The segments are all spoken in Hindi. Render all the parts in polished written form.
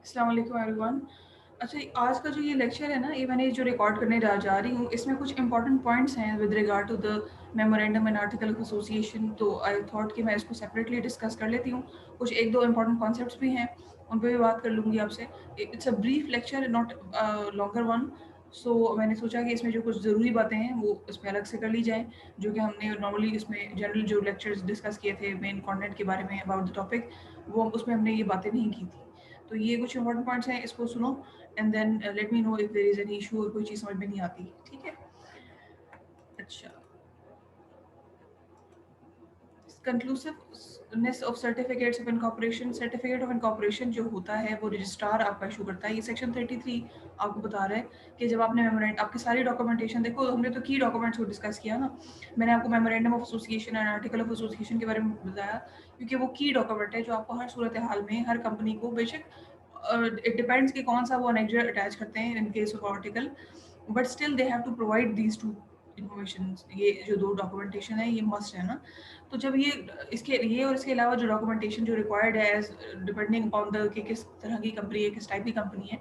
अस्सलाम वालेकुम एवरीवन। अच्छा, आज का जो ये लेक्चर है ना, ये मैंने जो रिकॉर्ड करने जा रही हूँ, इसमें कुछ इंपॉर्टेंट पॉइंट्स हैं with regard to the memorandum and article of association. तो आई थॉट कि मैं इसको सेपरेटली डिस्कस कर लेती हूँ। कुछ एक दो इंपॉर्टेंट कॉन्सेप्ट्स भी हैं, उन पर भी बात कर लूँगी आपसे। It's a brief lecture, not longer one. So मैंने सोचा कि इसमें जो कुछ ज़रूरी बातें हैं वो इसमें अलग से कर ली जाएँ, जो कि हमने नॉर्मली इसमें जनरल जो लेक्चर्स डिस्कस किए थे मेन कंटेंट के बारे में अबाउट द टॉपिक, वो उसमें हमने ये बातें नहीं की थी। तो ये कुछ इंपॉर्टेंट पॉइंट्स हैं, इसको सुनो and then let me know if there is any issue और कोई चीज़ समझ में नहीं आती। ठीक है? अच्छा, conclusiveness of certificates of incorporation. Certificate of incorporation जो होता है वो रजिस्ट्रार आपका इशू करता है। ये सेक्शन 33 आपको बता रहा है कि जब आपने मेमोरेंड आपकी सारी डॉक्यूमेंटेशन, देखो हमने तो की डॉक्यूमेंट्स को डिस्कस किया ना। मैंने आपको memorandum of association and article of association के बारे में बताया, क्योंकि वो की डॉक्यूमेंट है जो आपको हर सूरत हाल में हर कंपनी को, बेशक इट डिपेंड्स कि कौन सा वो अनेक्जर अटैच करते हैं in case of article, but still they have to provide these two information. ये जो दो डॉक्यूमेंटेशन है ये मस्ट है ना। तो जब ये और इसके अलावा जो डॉक्यूमेंटेशन जो रिक्वायर्ड है एज डिपेंडिंग अपॉन द कि किस तरह की कंपनी है, किस टाइप की कंपनी है,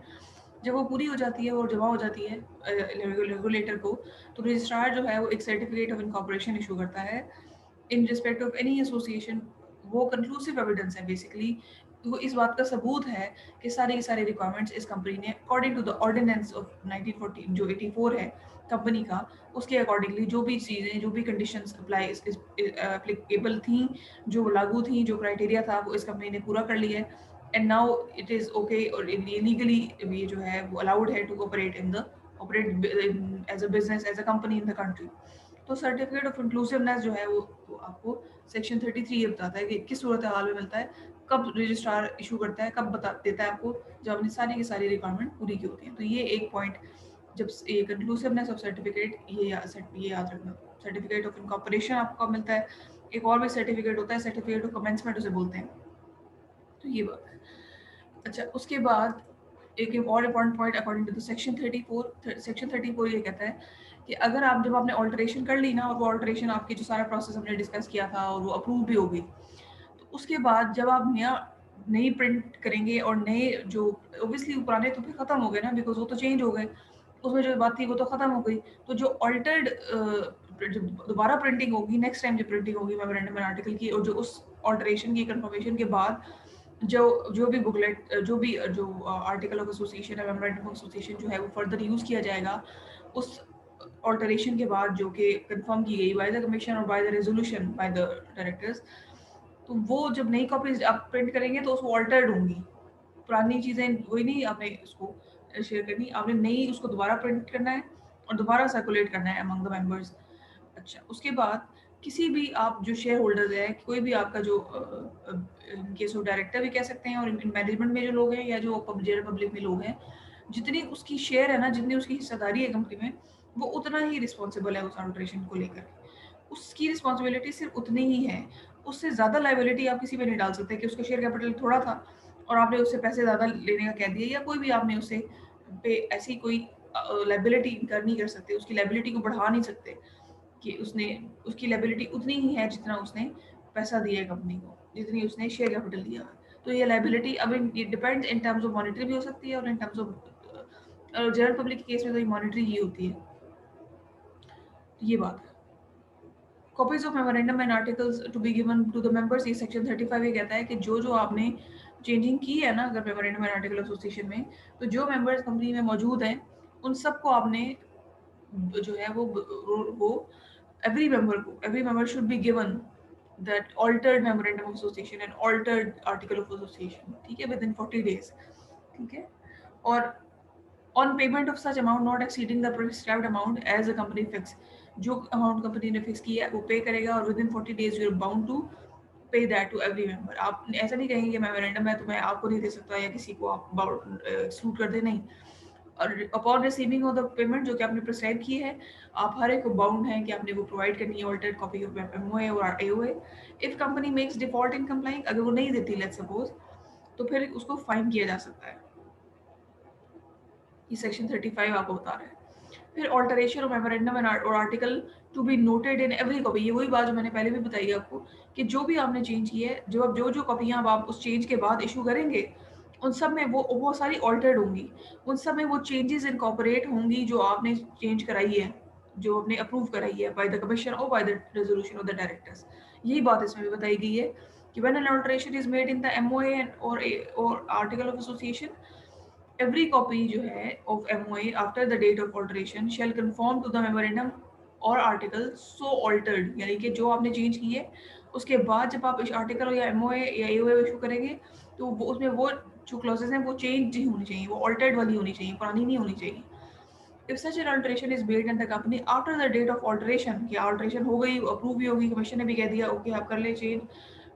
जब वो पूरी हो जाती है और जमा हो जाती है रेगुलेटर को, तो रजिस्ट्रार जो है वो एक सर्टिफिकेट ऑफ इनकॉर्पोरेशन इशू करता है in respect of any association. वो कंक्लूसिव एविडेंस है बेसिकली। वो इस बात का सबूत है कि सारे के सारे रिक्वायरमेंट्स इस कंपनी ने according to the ordinance of 1940 जो 84 है कंपनी का, उसके अकॉर्डिंगली जो भी चीज़ें, जो भी कंडीशंस अप्लाई एप्लीकेबल थी, जो लागू थी, जो क्राइटेरिया था, वो इस कंपनी ने पूरा कर लिया है। And now it is okay, और लीगली ये जो है वो अलाउड है to operate as a business, as a company in the country. तो सर्टिफिकेट ऑफ इंक्लूसिवनेस जो है वो आपको सेक्शन 33 ये बताता है कि किस सूरत हाल में मिलता है, कब रजिस्ट्रार इशू करता है, कब बता देता है आपको, जब आपने सारी की सारी रिक्वायरमेंट पूरी की होती है। तो ये एक पॉइंट, जब ये कंक्लूसिवनेस ऑफ सर्टिफिकेट, ये याद रखना। सर्टिफिकेट ऑफ इनकॉर्पोरेशन आपको कब मिलता है? एक और भी सर्टिफिकेट होता है, सर्टिफिकेट ऑफ कमेंसमेंट उसे बोलते हैं। तो ये बात है। अच्छा, उसके बाद एक और important point according to the section 34, section 34 ये कहता है कि अगर आप जब आपने ऑल्टरेशन कर ली ना, और वो ऑल्टरेशन आपकी जो सारा प्रोसेस हमने डिस्कस किया था और वो अप्रूव भी हो गई, तो उसके बाद जब आप नई प्रिंट करेंगे और नए जो, ऑब्वियसली पुराने तो फिर ख़त्म हो गए ना, बिकॉज वो तो चेंज हो गए, उसमें जो बात थी वो तो ख़त्म हो गई। तो जो ऑल्टर्ड जब दोबारा प्रिंटिंग होगी, नेक्स्ट टाइम जो प्रिंटिंग होगी मेमोरेंडम एंड आर्टिकल की, और जो उस ऑल्टरेशन की कंफर्मेशन के बाद जो जो भी बुकलेट, जो आर्टिकल ऑफ एसोसिएशन है, मेमोरेंडम ऑफ एसोसिएशन जो है वो फर्दर यूज़ किया जाएगा उस ऑल्टरेशन के बाद, जो कि कंफर्म की गई बाय द कमीशन और by the resolution by the directors. तो वो जब नई कॉपीज आप प्रिंट करेंगे तो उसको ऑल्टर्ड होंगी, पुरानी चीज़ें वही नहीं आपने उसको शेयर करनी, आपने नई उसको दोबारा प्रिंट करना है और दोबारा सर्कुलेट करना है अमंग द मेंबर्स। अच्छा, उसके बाद किसी भी आप जो शेयर होल्डर्स है, कोई भी आपका जो इन केस ऑफ डायरेक्टर भी कह सकते हैं, और इन मैनेजमेंट में जो लोग हैं या जो जनरल पब्लिक में लोग हैं, जितनी उसकी शेयर है ना, जितनी उसकी हिस्सेदारी है कंपनी में, वो उतना ही रिस्पॉन्सिबल है उस अल्ट्रेशन को लेकर। उसकी रिस्पॉन्सिबिलिटी सिर्फ उतनी ही है, उससे ज़्यादा लाइबिलिटी आप किसी पे नहीं डाल सकते कि उसका शेयर कैपिटल थोड़ा था और आपने उससे पैसे ज़्यादा लेने का कह दिया, या कोई भी आपने उससे पे ऐसी कोई लाइबिलिटी इनकर नहीं कर सकते, उसकी लाइबिलिटी को बढ़ा नहीं सकते कि उसने, उसकी लायबिलिटी उतनी ही है जितना उसने पैसा दिया है कंपनी को, जितनी उसने शेयर कैपिटल दिया है। तो ये लायबिलिटी अब ये depends in terms of monetary भी हो सकती है, और in terms of general public के केस में तो ये मॉनेटरी ही होती है। तो ये बात है। Copies of memorandum and articles to be given to the members, ये सेक्शन 35 ये कहता है कि जो आपने चेंजिंग की है ना, अगर मेमोरेंडम एंड आर्टिकल एसोसिएशन में, तो जो मेंबर्स कंपनी में मौजूद हैं उन सबको आपने जो है वो every member should be given that altered memorandum of association and altered article of association, ठीक है, within 40 days। ठीक है, और on payment of such amount not exceeding the prescribed amount as a company fix, जो अमाउंट कंपनी ने फिक्स किया है वो पे करेगा, और within 40 days you are bound to pay that to every member। आप ऐसा नहीं कहेंगे कि मेमोरेंडम है तो मैं आपको नहीं दे सकता या किसी को आप एक्सक्लूड कर दे, नहीं। और upon receiving of the payment जो कि आपने प्रिस्क्राइब की है, आप हर एक को बाउंड हैं कि आपने वो प्रोवाइड करनी है ऑल्टर्ड कॉपी ऑफ एमओए और AOA. If company makes default in complying, अगर वो नहीं देती लेट्स सपोज, तो फिर उसको फाइन किया जा सकता है। ये सेक्शन 35 आपको बता रहा है। फिर ऑल्टरेशन ऑफ मेमोरेंडम एंड और article to be noted in every copy, ये वही बात जो मैंने पहले भी बताई आपको कि जो भी आपने चेंज की है, जो जो कॉपियाँ अब आप उस चेंज के बाद इशू करेंगे, उन सब में वो सारी ऑल्टर्ड होंगी। उन सब में वो चेंजेस इनकॉर्पोरेट होंगी जो आपने चेंज कराई है, जो आपने अप्रूव कराई है बाय द कमीशन और by the resolution of the directors. यही बात इसमें भी बताई गई है कि when an alteration is made in the MOA और article of association, every copy जो है of MOA after the date of alteration shall conform to the memorandum और आर्टिकल सो ऑल्टर्ड, यानी कि जो आपने चेंज की है उसके बाद जब आप इस आर्टिकल या एमओए या एओए इशू करेंगे तो वो उसमें वो जो क्लॉजेस हैं वो चेंज ही होनी चाहिए, वो ऑल्टर्ड वाली होनी चाहिए, पुरानी नहीं होनी चाहिए। If such an alteration is made in the company after the date of alteration, कि अल्टरेशन हो गई, अप्रूव भी होगी, कमीशन ने भी कह दिया ओके आप कर ले चेंज,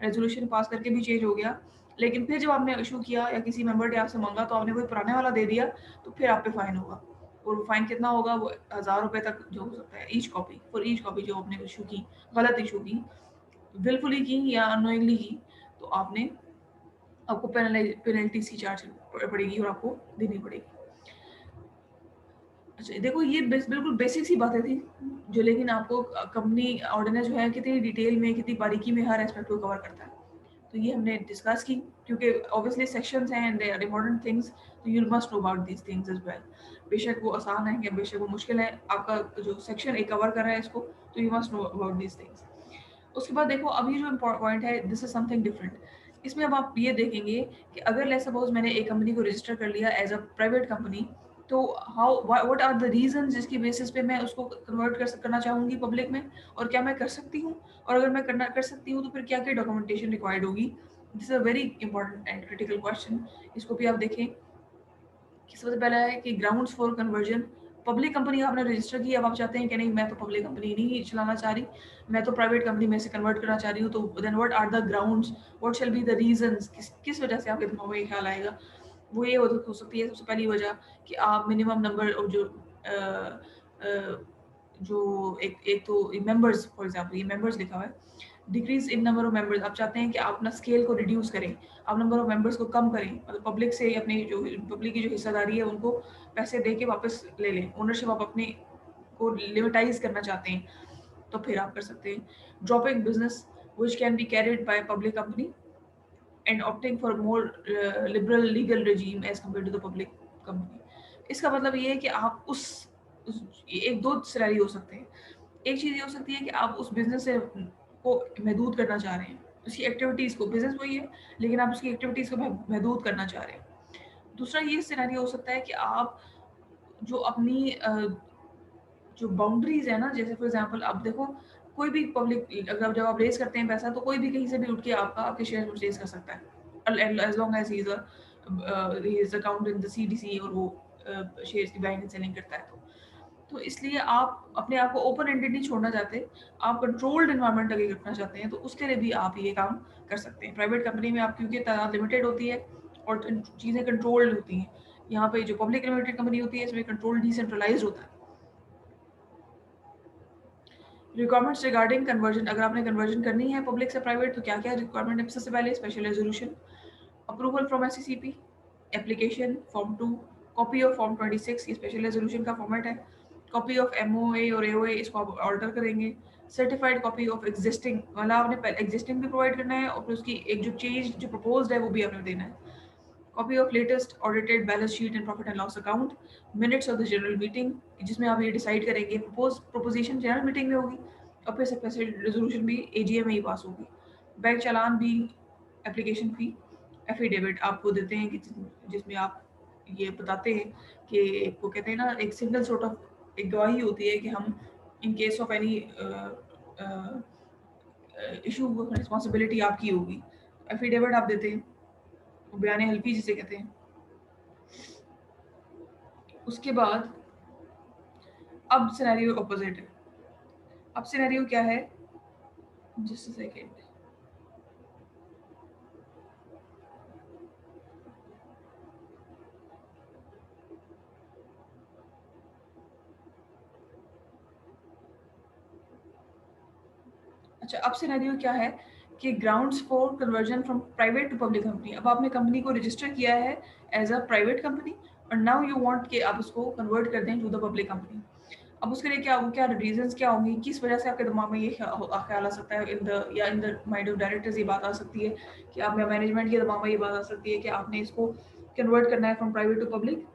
रेजोल्यूशन पास करके भी चेंज हो गया, लेकिन फिर जब आपने इशू किया या किसी मेंबर ने आपसे मांगा तो आपने कोई पुराने वाला दे दिया, तो फिर आप पे फाइन होगा। और फाइन कितना होगा? वो 1000 रुपए तक जो हो सकता है each copy, for each copy जो आपने इशू की, गलत इशू की, विलफुली की या अनोइंगली की, तो आपको पेनल्टी सी चार्ज पड़ेगी और आपको देनी पड़ेगी। अच्छा देखो, ये बिल्कुल बेसिक सी बातें थी जो, लेकिन आपको कंपनी ऑर्डिनेंस जो है कितनी डिटेल में, कितनी बारीकी में हर एस्पेक्ट को कवर करता है, तो ये हमने डिस्कस की, क्योंकि ऑब्वियसली सेक्शंस हैं and they are important things, तो you must know about these things as well. बेशक वो आसान है या बेशक वो मुश्किल है, आपका जो सेक्शन एक कवर कर रहा है इसको, तो you must know about these things. उसके बाद देखो, अभी जो पॉइंट है, दिस इज समथिंग डिफरेंट। इसमें अब आप ये देखेंगे कि अगर लेट्स सपोज मैंने एक कंपनी को रजिस्टर कर लिया एज अ प्राइवेट कंपनी, तो how what are the reasons जिसकी बेसिस पे मैं उसको कन्वर्ट करना चाहूँगी पब्लिक में, और क्या मैं कर सकती हूँ, और अगर मैं करना कर सकती हूँ तो फिर क्या क्या डॉक्यूमेंटेशन रिक्वायर्ड होगी। This is a very important and critical question. इसको भी आप देखें कि सबसे पहला है कि grounds for conversion. Public company आपने रजिस्टर की, अब आप चाहते हैं कि नहीं मैं तो पब्लिक कंपनी नहीं चलाना चाह रही, मैं तो प्राइवेट कंपनी में से कन्वर्ट करना चाह रही हूँ, तो then what are the grounds, what shall be the reasons, किस वजह से आपके दिमाग में ये ख्याल आएगा। वो ये हो सकती है सबसे पहली वजह कि आप मिनिमम नंबर ऑफ जो एक एक तो मेंबर्स, फॉर एग्जांपल ये मेंबर्स लिखा हुआ है, decrease in number of members, आप चाहते हैं कि आप अपना स्केल को रिड्यूस करें, आप नंबर ऑफ मेंबर्स को कम करें, मतलब पब्लिक से अपनी जो पब्लिक की जो हिस्सेदारी है उनको पैसे दे के वापस ले लें, ओनरशिप आप अपने को लिमिटाइज करना चाहते हैं, तो फिर आप कर सकते हैं। Dropping business which can be carried by public company and opting for more liberal legal regime as compare to the public company. इसका मतलब ये है कि आप एक दो सिनेरियो हो सकते हैं। एक चीज़ ये हो सकती है कि आप उस बिज़नेस से को महदूद करना चाह रहे हैं, उसकी एक्टिविटीज़ को, बिज़नेस वही है लेकिन आप उसकी एक्टिविटीज़ को महदूद करना चाह रहे हैं। दूसरा ये सिनेरियो हो सकता है कि आप जो अपनी जो बाउंड्रीज़ है ना, जैसे फॉर एग्ज़ाम्पल आप देखो, कोई भी पब्लिक अगर जब आप रेज़ करते हैं पैसा, तो कोई भी कहीं से भी उठ के आपके शेयर परचेज़ कर सकता है। As long as he is account in the CDC और वो शेयर्स की बाइंग एंड सेलिंग करता है तो। तो इसलिए आप अपने आप को ओपन एंडेड नहीं छोड़ना चाहते, आप कंट्रोल्ड एनवायरनमेंट आगे रखना चाहते हैं, तो उसके लिए भी आप ये काम कर सकते हैं। प्राइवेट कंपनी में आप क्योंकि तादाद लिमिटेड होती है और चीज़ें कंट्रोल्ड होती हैं। यहाँ पे जो पब्लिक लिमिटेड कंपनी होती है इसमें कंट्रोल डिसेंट्रलाइज्ड होता है। रिक्वायरमेंट्स रिगार्डिंग कन्वर्जन, अगर आपने कन्वर्जन करनी है पब्लिक से प्राइवेट तो क्या-क्या रिक्वायरमेंट है? सबसे पहले special resolution, approval from SCCP, application, form 2, copy of form 26, ये स्पेशल रेज़ोल्यूशन का फॉर्मेट है, कॉपी ऑफ एमओए और एओए, इसको आप ऑल्टर करेंगे, सर्टिफाइड कॉपी ऑफ एक्जिस्टिंग, मतलब आपने पहले एक्जिस्टिंग भी प्रोवाइड करना है और फिर उसकी एक जो चेंज जो प्रपोज्ड है वो भी आपने देना है। Copy of latest audited balance sheet and profit and loss account, minutes of the general meeting, जिसमें आप ये डिसाइड करेंगे, प्रोपोजिशन जनरल मीटिंग में होगी और फिर स्पेशल रेजोल्यूशन भी एजीएम में ही पास होगी। बैंक चालान भी, एप्लीकेशन फी, एफिडेविट आपको देते हैं कि जिसमें आप ये बताते हैं कि वो कहते हैं ना, एक सिंगल सॉर्ट ऑफ एक गवाही होती है कि हम इन case of any issue responsibility आपकी होगी। एफिडेविट आप देते हैं, बयान हल्फी जिसे कहते हैं। उसके बाद अब सिनेरियो ऑपोजिट है। अब सिनेरियो क्या है? Just a second. अच्छा, अब सिनेरियो क्या है कि grounds for conversion from private to public company. अब आपने कंपनी को रजिस्टर किया है एज अ प्राइवेट कंपनी और नाउ यू वांट कि आप उसको कन्वर्ट कर दें टू द पब्लिक कंपनी। अब उसके लिए क्या रीजंस क्या होंगी, किस वजह से आपके दिमाग में ये ख्याल आ सकता है, in the mind of directors ये बात आ सकती है कि आप मैनेजमेंट के दिमाग में ये बात आ सकती है कि आपने इसको कन्वर्ट करना है फ्रॉम प्राइवेट टू पब्लिक।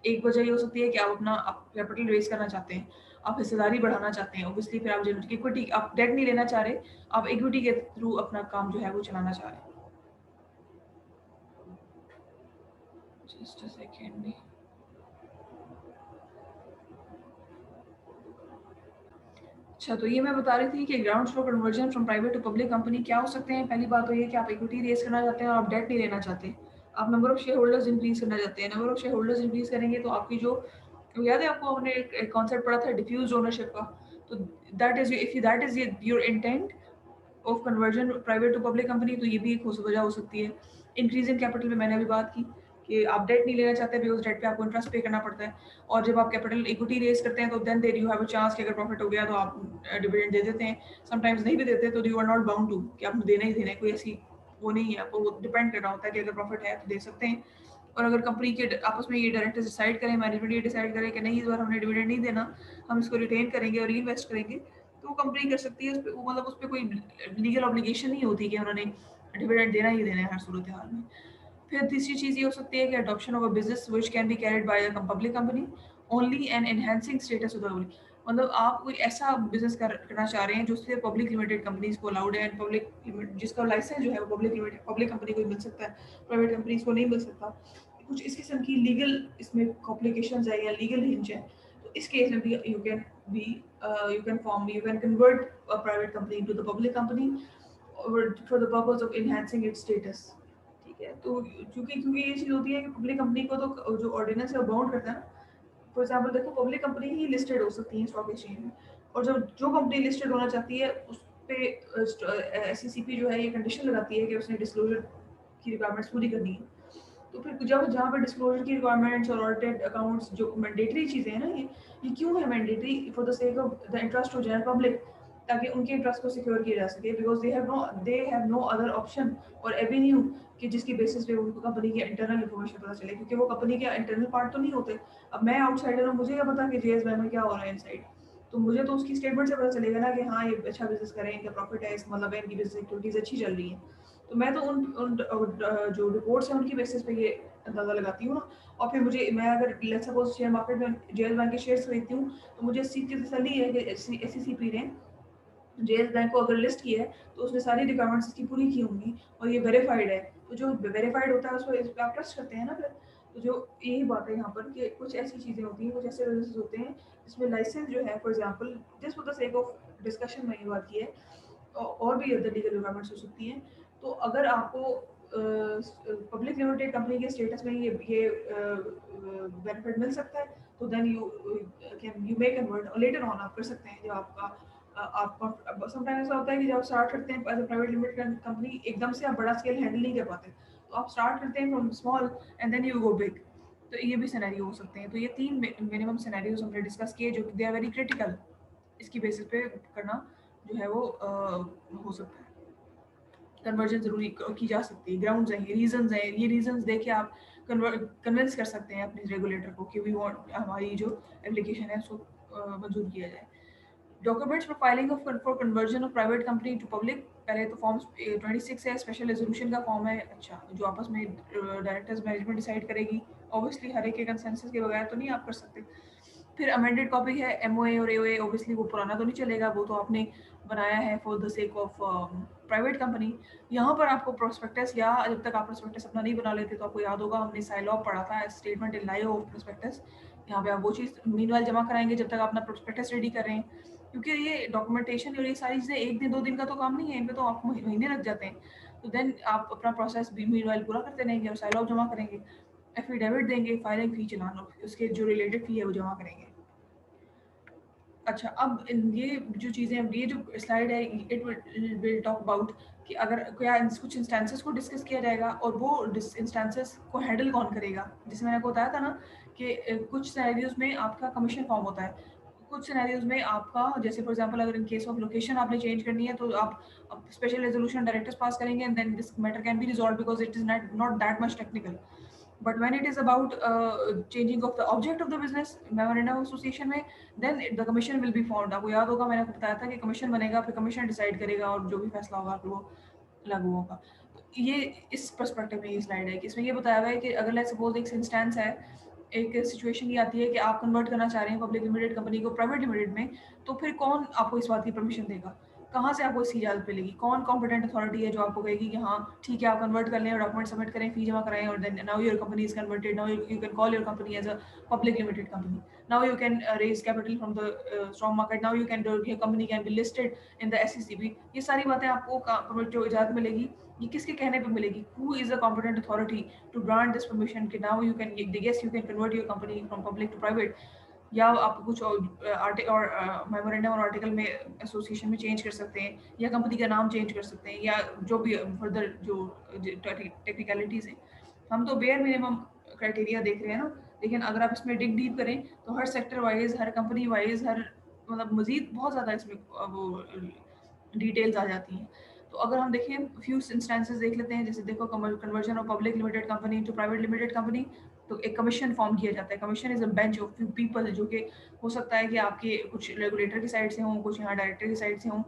एक वजह ये हो सकती है कि आप कैपिटल रेज करना चाहते हैं, आप हिस्सेदारी बढ़ाना चाहते हैं, ऑब्वियसली फिर आप जनरेट इक्विटी, आप डेट नहीं लेना चाह रहे, आप इक्विटी के थ्रू अपना काम जो है वो चलाना चाह रहे हैं। Just a second. अच्छा, तो ये मैं बता रही थी कि ground floor conversion from private to public company क्या हो सकते हैं। पहली बात तो ये कि आप इक्विटी रेज करना चाहते हैं और आप डेट नहीं लेना चाहते, आप number of share holders increase करना चाहते हैं। Number of share holders increase करेंगे तो आपकी जो, याद है आपको, हमने एक कॉन्सेप्ट पढ़ा था डिफ्यूज ओनरशिप का, तो that is your intent of conversion private to public company, तो ये भी एक वजह हो सकती है। इंक्रीज इन कैपिटल में मैंने अभी बात की कि आप डेट नहीं लेना चाहते, बिकॉज डेट पे आपको इंटरेस्ट पे करना पड़ता है, और जब आप कैपिटल इक्विटी रेज करते हैं तो then there you have a chance कि अगर प्रॉफिट हो गया तो आप डिविडेंड दे देते हैं, समटाइम्स नहीं भी देते तो you are not bound to कि आपने देना ही देना है, कोई ऐसी वो नहीं है, आपको डिपेंड कर रहा होता है कि अगर प्रॉफिट है तो दे सकते हैं। और अगर कंपनी के आपस में ये डायरेक्टर्स डिसाइड करें, मैनेजमेंट ये डिसाइड करे कि नहीं इस बार हमने डिविडेंड नहीं देना, हम इसको रिटेन करेंगे और रीइन्वेस्ट करेंगे, तो वो कंपनी कर सकती है। उस पे मतलब उस पे कोई लीगल ऑब्लिगेशन नहीं होती कि उन्होंने डिविडेंड देना ही देना है हर सूरत हाल में। फिर तीसरी चीज़ ये हो सकती है कि adoption of a business which can be carried bye a public company only and enhancing status of the public. मतलब आप कोई ऐसा बिजनेस करना चाह रहे हैं जो सिर्फ पब्लिक लिमिटेड कंपनीज को अलाउड है, एंड पब्लिक जिसका लाइसेंस जो है वो पब्लिक लिमिटेड पब्लिक कंपनी को ही मिल सकता है, प्राइवेट कंपनीज को नहीं मिल सकता। कुछ इस किस्म की लीगल इसमें कॉम्प्लिकेशंस है या लीगल हिंज है, तो इस केस में भी B you can form, you can convert a private company into the public company for the purpose of enhancing its status। ठीक है, तो क्योंकि क्योंकि ये चीज़ होती है कि पब्लिक कंपनी को तो जो ऑर्डिनेंस है वो बाउंड करता है ना। फॉर एग्जाम्पल देखो, पब्लिक कंपनी ही लिस्टेड हो सकती है स्टॉक एक्सचेंज में, और जब जो कंपनी लिस्टेड होना चाहती है उस पे SECP जो है ये कंडीशन लगाती है कि उसने डिस्क्लोजर की रिक्वायरमेंट्स पूरी करनी है। तो फिर जब जहाँ पे डिस्क्लोजर की रिक्वायरमेंट्स और ऑडिटेड अकाउंट्स जो मैंडेटरी चीज़ें हैं ना, ये क्यों है mandatory? For the sake of the interest of general public, ताकि उनके इंटरेस्ट को सिक्योर किया जा सके, because they have no other option और एवेन्यू कि जिसकी बेसिस पे उनको कंपनी की इंटरनल इन्फॉर्मेशन पता चले, क्योंकि वो कंपनी के इंटरनल पार्ट तो नहीं होते। अब मैं आउटसाइडर हूँ, मुझे क्या पता कि JS बैंक में क्या हो रहा है इनसाइड, तो मुझे तो उसकी स्टेटमेंट से पता चलेगा ना कि हाँ ये अच्छा बिजनेस कर रहे हैं, इनका प्रॉफिट है, इसका मतलब है इनकी बिजनेस एक्टिविटीज अच्छी चल रही है। तो मैं तो उन जो रिपोर्ट्स हैं उनकी बेसिस पे ये अंदाज़ा लगाती हूँ ना। और फिर मैं अगर लेट्स सपोज शेयर मार्केट में JS बैंक के शेयर्स खरीदती हूँ, तो मुझे इस चीज़ की तसल्ली है कि SECP ने JS बैंक को अगर लिस्ट किया है तो उसने सारी रिक्वायरमेंट्स इसकी पूरी की होंगी और ये वेरीफाइड है, तो जो वेरीफाइड होता है उस पर आप ट्रस्ट करते हैं ना फिर। तो जो यही बात है यहाँ पर कि कुछ ऐसी चीज़ें होती हैं, कुछ ऐसे बिजनेस होते हैं जिसमें लाइसेंस जो है, for example just for the sake of discussion में ये बात की है, और भी अदर लीगल रिक्वायरमेंट्स हो सकती हैं। तो अगर आपको पब्लिक लिमिटेड कंपनी के स्टेटस में ये बेनिफिट मिल सकता है, तो देन यू मे कन्वर्ट, और लेटर ऑन आप कर सकते हैं। जब आपका समटाइम ऐसा होता है कि जब आप स्टार्ट करते हैं as a private limited company, एकदम से आप बड़ा स्केल हैंडल नहीं कर पाते, तो आप स्टार्ट करते हैं from small and then you go big. तो ये भी सिनेरियो हो सकते हैं। तो ये 3 मिनिमम सिनेरियोज हमने डिस्कस किए जो कि दे आर वेरी क्रिटिकल, इसकी बेसिस पे करना जो है वो हो सकता है। कन्वर्जन ज़रूरी की जा सकती है। ग्राउंड्स हैं, ये रीज़न्स हैं, ये रीज़न्स देके आप कन्विंस कर सकते हैं अपने रेगुलेटर को कि वी वांट हमारी जो एप्लीकेशन है उसको मंजूर किया जाए। Documents for filing of for conversion of private company to public, पहले तो फॉर्म 26 है, स्पेशल रेजोल्यूशन का फॉर्म है। अच्छा, जो आपस में डायरेक्टर्स मैनेजमेंट डिसाइड करेगी, ऑब्वियसली हर एक के कंसेंसस के बगैर तो नहीं आप कर सकते। फिर अमेंडेड कॉपी है, MOA और AOA, ऑब्वियसली वो पुराना तो नहीं चलेगा, वो तो आपने बनाया है for the sake of private company. यहाँ पर आपको प्रोस्पेक्टस, या जब तक आप प्रोस्पेक्टस अपना नहीं बना लेते तो आपको याद होगा हमने साइलॉब पढ़ा था, statement in live of prospectus. यहाँ पे आप वो चीज़ मीनवाइल जमा कराएंगे जब तक आप अपना प्रोस्पेक्टस रेडी कर रहे हैं, क्योंकि ये डॉक्यूमेंटेशन और ये सारी चीज़ें 1 दिन 2 दिन का तो काम नहीं है, इनमें तो आपको महीने लग जाते हैं। तो देन आप अपना प्रोसेस भी मीनवाइल पूरा करते रहेंगे और साइलॉब जमा करेंगे, एफिडेविट देंगे, फाइलिंग फ़ी चलाना, उसके जो रिलेटेड फ़ी है वो जमा करेंगे। अच्छा, अब ये जो चीज़ें, अब ये जो स्लाइड है, इट विल टॉक अबाउट कि अगर क्या कुछ इंस्टेंसेस को डिस्कस किया जाएगा और वो इंस्टेंसेस को हैंडल कौन करेगा। जैसे मैंने आपको बताया था ना कि कुछ सिनेरियोज में आपका कमीशन फॉर्म होता है, कुछ सिनेरियोज में आपका, जैसे फॉर एग्जांपल अगर इन केस ऑफ लोकेशन आपने चेंज करनी है तो आप स्पेशल रेजोल्यूशन डायरेक्टर्स पास करेंगे and then this matter can be resolve because it is not that much technical. But when it is about changing of the object of the business, memorandum of association में, then the commission will be formed। आपको याद होगा मैंने आपको बताया था कि कमीशन बनेगा, फिर कमीशन डिसाइड करेगा और जो भी फैसला होगा फिर वो लागू होगा। ये इस पर्सपेक्टिव में ये स्लाइड है कि इसमें ये बताया हुआ है कि अगर लेट्स सपोज एक इंस्टेंस है, एक सिचुएशन ये आती है कि आप कन्वर्ट करना चाह रहे हैं पब्लिक लिमिटेड कंपनी को प्राइवेट लिमिटेड में, तो फिर कौन आपको इस बात की परमिशन देगा? कहाँ से आपको इसकी इजाज़त मिलेगी? कौन कॉम्पिटेंट अथॉरिटी है जो आपको कहेगी कि हाँ, ठीक है, आप कन्वर्ट कर लें और डॉक्यूमेंट सबमिट करें, फी जमा कराएँ और then now your company is converted, now you can call your company as a public limited company. Now you can raise capital from the strong market. Now you can your company can be listed in the SEC. ये सारी बातें आपको जो इजाज़त मिलेगी, ये किसके कहने पे मिलेगी? Who is the competent authority to grant this permission कि now you can, yes, you can convert your company from public to private, या आप कुछ मेमोरेंडम और आर्टिकल में एसोसिएशन में चेंज कर सकते हैं, या कंपनी का नाम चेंज कर सकते हैं, या जो भी फर्दर जो टेक्निकलिटीज़ हैं. हम तो बेयर मिनिमम क्राइटेरिया देख रहे हैं ना, लेकिन अगर आप इसमें डिग डीप करें तो हर सेक्टर वाइज, हर कंपनी वाइज, हर मतलब मज़ीद बहुत ज़्यादा इसमें वो डिटेल्स आ जाती हैं. तो अगर हम देखें फ्यू इंस्टेंसेस देख लेते हैं, जैसे देखो conversion of public limited company to private limited company, तो एक कमीशन फॉर्म किया जाता है. Commission is a bench of few people, जो कि हो सकता है कि आपके कुछ रेगुलेटर की साइड से हों, कुछ यहाँ डायरेक्टर की साइड से हों,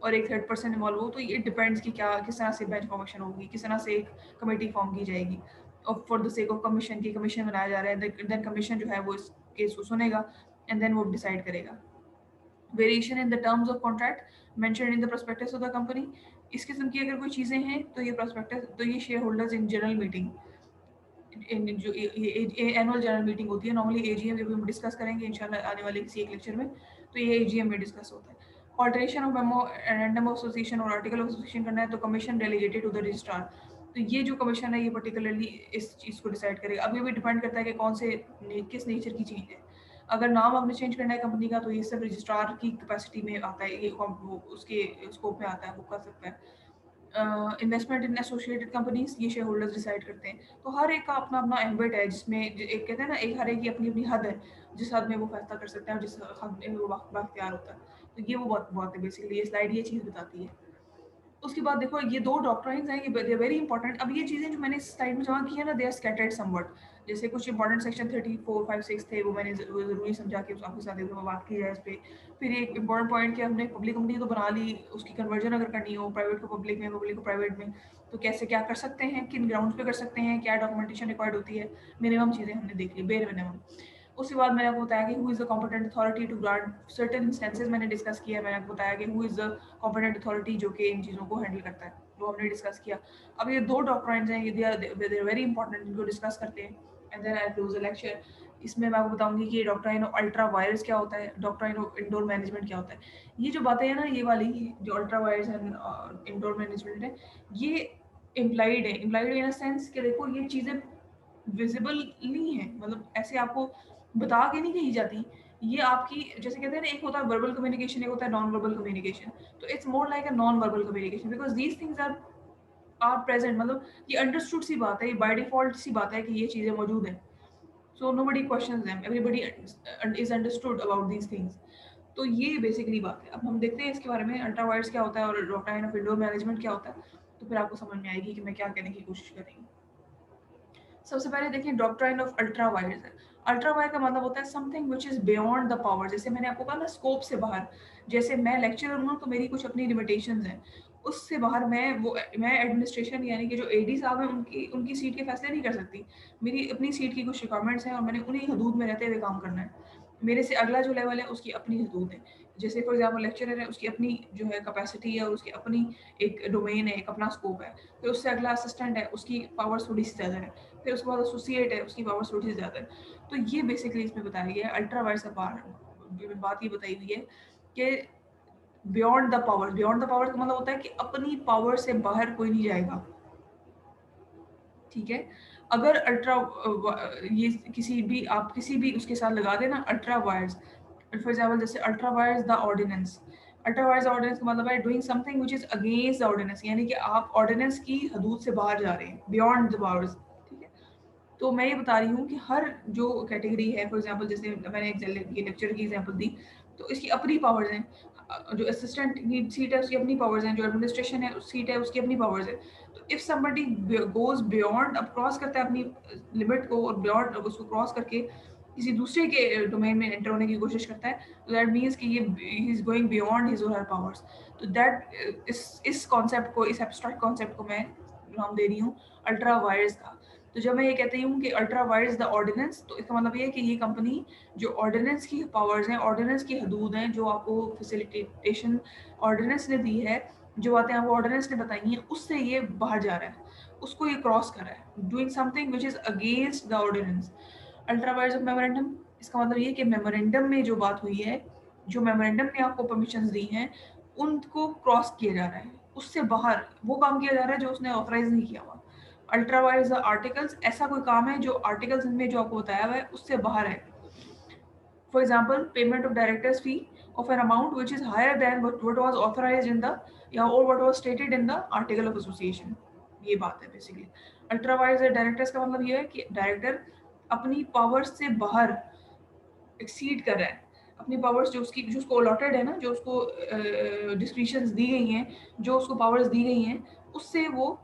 और एक थर्ड पर्सन इन्वॉल्व हो. तो ये डिपेंड्स कि क्या किस तरह से बेंच फॉर्मेशन होगी, किस तरह से एक कमेटी फॉर्म की जाएगी और for the sake of commission की कमीशन बनाया जा रहा है. देन कमीशन जो है वो इस केस को सुनेगा एंड देन वो डिसाइड करेगा. Variation in the terms of contract mentioned in the prospectus of the company. इस किस्म की अगर कोई चीज़ें हैं तो ये प्रोस्पेक्टस, तो ये shareholders in general meeting, in जो एनुअल जनरल मीटिंग होती है नॉर्मली, एजीएम जब हम डिस्कस करेंगे इंशाल्लाह आने वाले किसी एक लेक्चर में, तो ये एजीएम में डिस्कस होता है. Alteration of memorandum of association और आर्टिकल ऑफ एसोसिएशन करना है तो commission delegated to the registrar. तो ये जो कमीशन है ये पर्टिकुलरली इस चीज़ को डिसाइड करेगा. अब ये भी डिपेंड करता है कि कौन से किस नेचर की चीज़ है. अगर नाम आपने चेंज करना है कंपनी का तो ये सब रजिस्ट्रार की कैपेसिटी में आता है, ये वो उसके स्कोप में आता है, वो कर सकता है. इन्वेस्टमेंट इन एसोसिएटेड कंपनीज, ये शेयर होल्डर्स डिसाइड करते हैं. तो हर एक का अपना अपना एम्बिट है, जिसमें एक कहते हैं ना, एक हर एक की अपनी अपनी हद है, जिस हद में वो फैसला कर सकते हैं और जिस हद में वो बाख्तियार होता है. तो ये वो बहुत है बेसिकली, ये स्लाइड ये चीज़ बताती है. उसके बाद देखो ये दो डॉक्ट्राइन्स हैं, ये दे वेरी इंपॉर्टेंट. अब ये चीज़ें जो मैंने इस स्लाइड में जमा की है ना, दे आर स्कैटर्ड समवट. जैसे कुछ इंपॉर्टेंट सेक्शन 34, 5, 6 थे, वो मैंने ज़रूरी समझा कि आपके साथ एक बात की जाए इस पे. फिर एक इंपॉर्टेंट पॉइंट कि हमने पब्लिक कंपनी तो बना ली, उसकी कन्वर्जन अगर करनी हो प्राइवेट को पब्लिक में, पब्लिक को प्राइवेट में, तो कैसे क्या कर सकते हैं, किन ग्राउंड्स पे कर सकते हैं, क्या डॉक्यूमेंटेशन रिक्वायर्ड होती है. मिनिमम चीज़ें हमने देख ली, बेयर मिनिमम. उसके बाद मैंने आपको बताया कि who is the competent authority to grant certain instances, मैंने डिस्कस किया. मैंने आपको बताया कि who is the competent authority जो कि इन चीज़ों को हैंडल करता है, वो हमने डिस्कस किया. अब ये दो डॉक्ट्राइन्स हैं, ये दे आर वेरी इंपॉर्टेंट, इनको डिस्कस करते हैं and then I close the lecture. इसमें मैं आपको बताऊंगी कि डॉक्ट्राइन ऑफ अल्ट्रा वायर्स क्या होता है, डॉक्ट्राइन ऑफ इंडोर मैनेजमेंट क्या होता है. ये जो बातें हैं ना, ये वाली जो ultra vires and indoor management है, ये इम्प्लाइड इन अ सेंस कि देखो ये चीज़ें विजिबल नहीं है, मतलब ऐसे आपको बता के नहीं कही जाती. ये आपकी, जैसे कहते हैं ना, एक होता है वर्बल कम्युनिकेशन, एक होता है नॉन वर्बल कम्युनिकेशन. तो it's more like a non verbal communication because these things are present. मतलब ये अंडरस्टूड सी बात है, ये बाय डिफॉल्ट सी बात है कि ये चीज़ें मौजूद हैं. So nobody questions them, everybody is understood about these things. तो ये बेसिकली बात है. अब हम देखते हैं इसके बारे में, अल्ट्रा वायर्स क्या होता है और डॉक्ट्राइन ऑफ इंडोर मैनेजमेंट क्या होता है, तो फिर आपको समझ में आएगी कि मैं क्या कहने की कोशिश कर रही हूँ. सबसे पहले देखिए डॉक्ट्राइन ऑफ अल्ट्रा वायर्स है. अल्ट्रा वायर का मतलब होता है something which is beyond the power. जैसे मैंने आपको कहा ना, स्कोप से बाहर. जैसे मैं लेक्चरर हूँ तो मेरी कुछ अपनी लिमिटेशंस हैं, उससे बाहर मैं एडमिनिस्ट्रेशन यानी कि जो एडी साहब हैं उनकी उनकी सीट के फैसले नहीं कर सकती. मेरी अपनी सीट की कुछ रिक्वायरमेंट्स हैं और मैंने उन्हीं हदूद में रहते हुए काम करना है. मेरे से अगला जो लेवल है उसकी अपनी हदूद है. जैसे फॉर एग्जाम्पल लेक्चरर है, उसकी अपनी जो है कैपेसिटी है और उसकी अपनी एक डोमेन है, एक अपना स्कोप है. फिर उससे अगला असिस्टेंट है, उसकी पावर्स थोड़ी सी ज़्यादा है. फिर उसके बाद एसोसिएट है, उसकी पावर्स थोड़ी सी ज़्यादा है. तो ये बेसिकली इसमें बताया गया है. अल्ट्रा वायर्स का बात ये बताई हुई है कि बियॉन्ड द पावर का मतलब होता है कि अपनी पावर से बाहर कोई नहीं जाएगा. ठीक है. अगर ये किसी भी उसके साथ लगा देना अल्ट्रा वायर्स, फॉर एग्जाम्पल जैसे ultra vires the ordinance. Ultra vires ordinance का मतलब है doing something which is against the ordinance, यानी कि आप ऑर्डिनेंस की हदूद से बाहर जा रहे हैं, बियॉन्ड द पावर्स. ठीक है. तो मैं ये बता रही हूँ कि हर जो कैटेगरी है, फॉर एग्जांपल जैसे मैंने ये लेक्चर की एग्जांपल दी, तो इसकी अपनी पावर्स हैं. जो असिस्टेंट की सीट है उसकी अपनी पावर्स हैं, जो एडमिनिस्ट्रेशन है उस सीट है उसकी अपनी पावर्स है. तो इफ समबडी गोज बियॉन्ड, अब क्रॉस करता है अपनी लिमिट को और बियॉन्ड उसको क्रॉस करके किसी दूसरे के डोमेन में एंटर होने की कोशिश करता है, तो दैट मीन्स कि ये he is going beyond his और हर पावर्स. तो दैट इस कॉन्सेप्ट को, इस एब्स्ट्रैक्ट कॉन्सेप्ट को मैं नाम दे रही हूँ अल्ट्रा वायर्स का। तो जब मैं ये कहती हूँ कि अल्ट्रा वायर्स द ऑर्डिनेंस, तो इसका मतलब ये है कि ये कंपनी जो ऑर्डिनेंस की पावर्स हैं, ऑर्डिनेंस की हदूद हैं, जो आपको फैसिलिटेशन ऑर्डिनेंस ने दी है, जो बातें आपको ऑर्डिनेंस ने बताई हैं, उससे ये बाहर जा रहा है, उसको ये क्रॉस कर रहा है, doing something which is against the ordinance. Ultra vires of memorandum, इसका मतलब ये कि मेमोरेंडम में जो बात हुई है, जो मेमोरेंडम ने आपको परमिशंस दी हैं, उनको क्रॉस किया जा रहा है, उससे बाहर वो काम किया जा रहा है जो उसने ऑथराइज नहीं किया हुआ। अल्ट्रा वायर्स आर्टिकल्स, ऐसा कोई काम है जो आर्टिकल्स में जो आपको बताया हुआ है उससे बाहर है। For example, payment of director's fee of an amount which is higher than what was authorized in the या or what was stated in the article of association। ये बात है बेसिकली। अल्ट्रा वायर्स डायरेक्टर्स का मतलब ये है कि डायरेक्टर अपनी पावर्स से बाहर एक्सीड कर रहा है, अपनी पावर्स जो उसको अलॉटेड है ना, जो उसको डिस्क्रिप्शंस दी गई हैं, जो उसको पावर्स दी गई हैं, उससे वो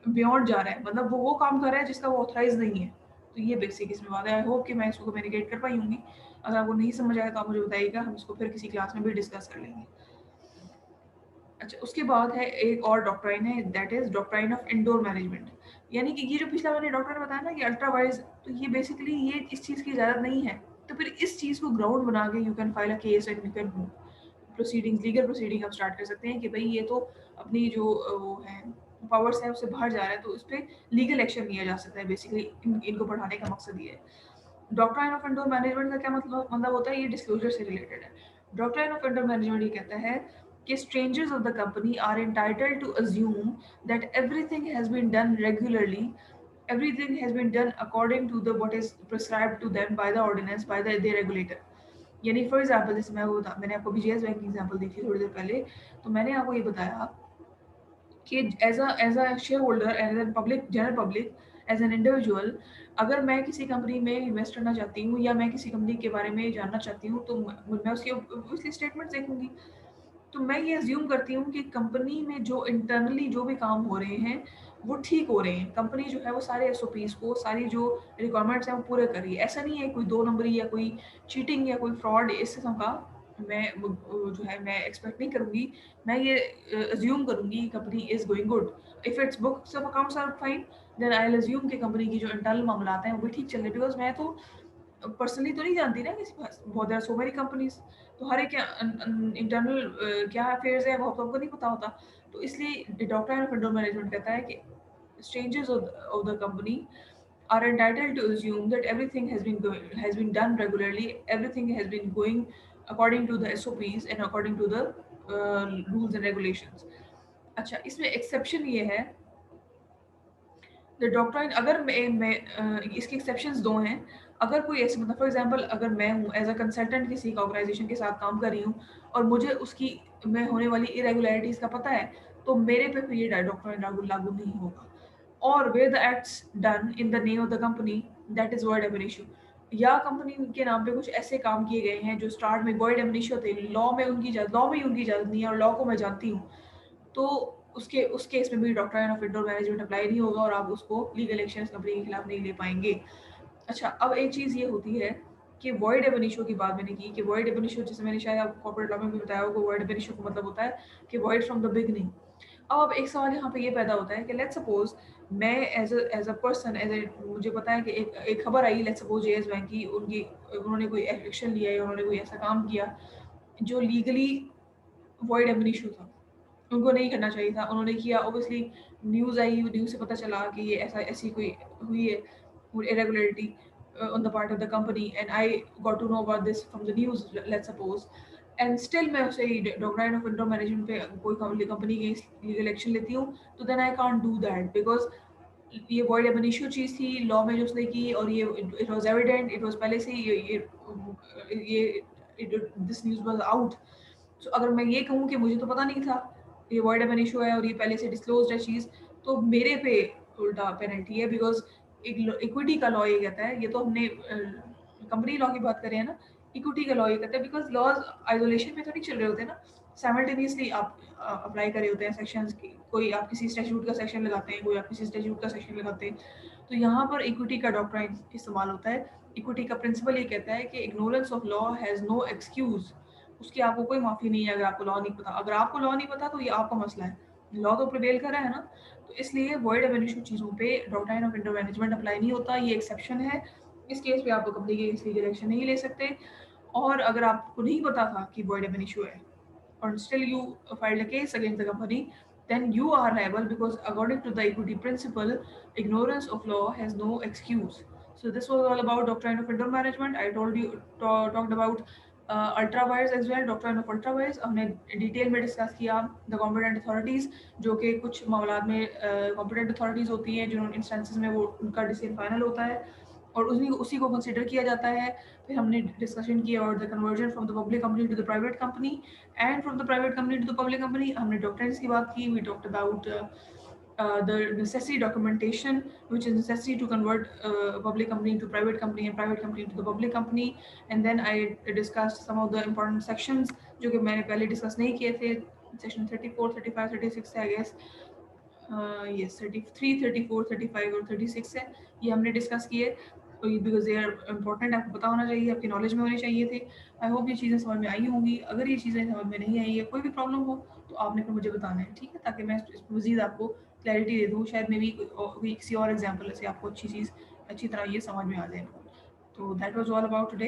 बियॉन्ड जा रहा है, मतलब वो काम कर रहा है जिसका वो ऑथराइज नहीं है। तो ये बेसिक इसमें बात है। आई होप कि मैं इसको कम्युनिकेट कर पाई होंगी। अगर आपको नहीं समझ आया तो आप मुझे बताइएगा, हम इसको फिर किसी क्लास में भी डिस्कस कर लेंगे। अच्छा, उसके बाद है एक और डॉक्ट्राइन है, that is doctrine of indoor management. यानी कि ये जो पिछला मैंने डॉक्ट्राइन बताया ना कि अल्ट्रा वाइज, तो ये बेसिकली ये इस चीज़ की इजाज़त नहीं है। तो फिर इस चीज़ को ग्राउंड बना के you can file a case and you can proceedings, legal proceeding आप स्टार्ट कर सकते हैं कि भाई ये तो अपनी जो वो है पावर्स है उससे बाहर जा रहा है, तो इस पर लीगल एक्शन लिया जा सकता है। बेसिकली इनको बढ़ाने का मकसद ये है। डॉक्ट्राइन ऑफ इंडोर मैनेजमेंट का क्या मतलब होता है, ये डिस्क्लोजर से रिलेटेड है। डॉक्ट्राइन ऑफ इंडोर मैनेजमेंट ये कहता है कि strangers of the company are entitled to assume that everything has been done regularly, everything has been done according to the what is prescribed to them by the ordinance, by the regulator। यानी फॉर एग्जाम्पल, जैसे मैंने आपको बीजीएस बैंक की एग्जाम्पल दी थी थोड़ी देर पहले, तो मैंने आपको ये बताया कि as a shareholder, as an public, general public, as an individual, अगर मैं किसी कंपनी में इन्वेस्ट करना चाहती हूँ या मैं किसी कंपनी के बारे में जानना चाहती हूँ, तो मैं उसकी ऑब्वियसली स्टेटमेंट देखूंगी। तो मैं ये अज्यूम करती हूँ कि कंपनी में जो इंटरनली जो भी काम हो रहे हैं वो ठीक हो रहे हैं, कंपनी जो है वो सारे एसओपीज को, सारी जो रिक्वायरमेंट्स हैं वो पूरे कर रही है। ऐसा नहीं है कोई दो नंबरी या कोई चीटिंग या कोई फ्रॉड इस किस्म का मैं जो है मैं एक्सपेक्ट नहीं करूँगी। मैं ये अज्यूम करूँगी company is going good. If its books of accounts are fine, then I will assume कि कंपनी की जो इंटरनल मामलात हैं वो भी ठीक चल रहे हैं। बिकॉज मैं तो पर्सनली तो नहीं जानती ना किसी पास, बहुत देर सो मेरी कंपनीज, तो हर एक इंटरनल क्या अफेयर्स है वो तो हमको नहीं पता होता। तो इसलिए डॉक्टर ऑफ इंडोर मैनेजमेंट कहता है कि strangers of the company are entitled to assume that everything has been done regularly, everything has been going according to the SOPs and according to the rules and regulations। अच्छा, इसमें एक्सेप्शन ये है, द डॉक्ट्राइन, अगर इसके एक्सेप्शंस दो हैं। अगर कोई ऐसे मतलब फॉर एग्जांपल, अगर मैं हूँ एज अ कंसल्टेंट किसी ऑर्गेनाइजेशन के साथ काम कर रही हूँ और मुझे उसकी में होने वाली इरेगुलरिटीज का पता है, तो मेरे पे फिर ये डॉक्ट्राइन लागू नहीं होगा। और where the acts done in the name of the company, that is void ab initio. या कंपनी के नाम पे कुछ ऐसे काम किए गए हैं जो स्टार्ट में वॉइड एब इनिशियो थे, लॉ में ही उनकी इजाजत नहीं है और लॉ को मैं जानती हूँ, तो उसके उस केस में भी doctrine of indoor management apply नहीं होगा और आप उसको लीगल एक्शन कंपनी के खिलाफ नहीं ले पाएंगे। अच्छा, अब एक चीज़ ये होती है कि वॉइड एब इनिशियो की बात मैंने की कि वॉइड एब इनिशियो, जैसे मैंने शायद आपको कॉर्पोरेट लॉ में भी बताया होगा, वॉइड एब इनिशियो का मतलब होता है कि वॉइड फ्रॉम द बिगनिंग। अब एक सवाल यहाँ पे ये पैदा होता है कि लेट्स सपोज मैं एज अ पर्सन, मुझे पता है कि एक खबर आई, लेट्स सपोज जेएस बैंक की, उन्होंने कोई एक्शन लिया है, उन्होंने कोई ऐसा काम किया जो लीगली वॉइड एब इनिशियो था, उनको नहीं करना चाहिए था, उन्होंने किया। ऑब्वियसली न्यूज़ आई, न्यूज़ से पता चला कि ये ऐसी कोई हुई है irregularity on the part of the company, and I got to know about this from the news, let's suppose, and still मैं उसे डॉक्ट्राइन ऑफ इंडोर मैनेजमेंट पे कोई कंपनी के लीगल एक्शन लेती हूँ, तो then I can't do that because ये वॉइड एब इनिशियो चीज़ थी लॉ में जो उसने की, और ये it was evident, it was पहले से ही ये this news was out. So अगर मैं ये कहूँ कि मुझे तो पता नहीं था ये वॉइड एब इनिशियो है और ये पहले से डिस्क्लोज्ड है चीज़, तो मेरे पे उल्टा पेनल्टी है। बिकॉज इक्विटी का लॉ ये कहता है, ये तो हमने कंपनी लॉ की बात करें है ना, इक्विटी का लॉ ये कहता है, बिकॉज लॉज आइसोलेशन में तो नहीं चल रहे होते ना, साइमल्टेनियसली आप अप्लाई करे होते हैं सेक्शंस की, कोई आप किसी स्टैट्यूट का सेक्शन लगाते हैं, कोई आप किसी स्टैट्यूट का सेक्शन लगाते हैं। तो यहाँ पर इक्विटी का डॉक्ट्राइन इस्तेमाल होता है। इक्विटी का प्रिंसिपल ये कहता है कि ignorance of law has no excuse, उसकी आपको कोई माफ़ी नहीं है अगर आपको लॉ नहीं पता। अगर आपको लॉ नहीं पता तो ये आपका मसला है, लॉ तो प्रिवेल कर रहा है ना, तो इसलिए वॉइड एब इनिशियो चीज़ों पे doctrine of window management apply नहीं होता, ये एक्सेप्शन है। इस केस पे आप कंपनी के लीगल एक्शन नहीं ले सकते। और अगर आपको नहीं पता था कि वॉइड एब इनिशियो है और still you filed a case against the company, then you are liable because according to the equity principle, ignorance of law has no excuse. So this was all about doctrine of window management. I told you talked about ultra wires as well. Doctrine of ultra wires हमने डिटेल में डिस्कस किया द कॉम्पिटेंट अथॉरिटीज़, जो कि कुछ मामला में कॉम्पिटेंट अथॉरिटीज़ होती हैं जिन इंस्टेंसेस में वो उनका डिसीजन फाइनल होता है और उसी को कंसिडर किया जाता है। फिर हमने डिस्कशन किया और the conversion from the public company to the private company and from the private company to the public company. हमने डॉक्ट्राइन्स की बात की, we talked about the necessary documentation which is necessary to convert public company into private company and private company into the public company, and then I discussed some of the important sections जो कि मैंने पहले डिस्कस नहीं किए थे। सेक्शन 34, 35, 36 है आई गेस, ये 33, 34, 35 और 36 है, ये हमने डिस्कस किए बिकॉज दे आर इम्पोर्टेंट, आपको पता होना चाहिए, आपकी नॉलेज में होने चाहिए थे। आई होप ये चीज़ें समझ में आई होंगी। अगर ये चीज़ें समझ में नहीं आई है, कोई भी प्रॉब्लम हो तो आपने फिर मुझे बताना है, ठीक है, ताकि मैं इस मज़ीद आपको क्लैरिटी दे दूँ, शायद मे भी कोई किसी और एग्जाम्पल से आपको अच्छी तरह ये समझ में आ जाए। तो that was all about today.